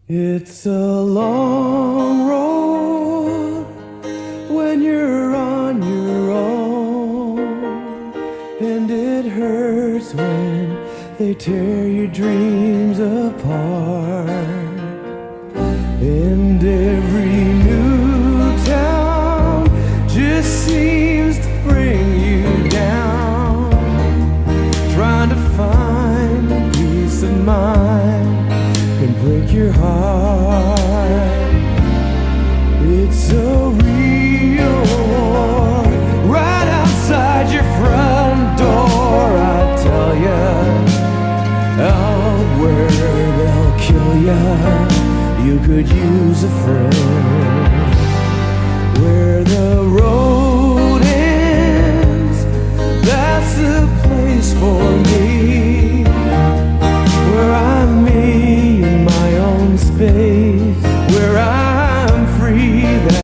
It's a long road when you're on your own, and it hurts when they tear your dreams apart. And every new town just seems to bring you down, trying to find peace of mind can break your heart. It's a real war right outside your front door. I tell ya, out where they'll kill ya, you could use a friend. Where the road ends, that's the place for me, where I'm me in my own space.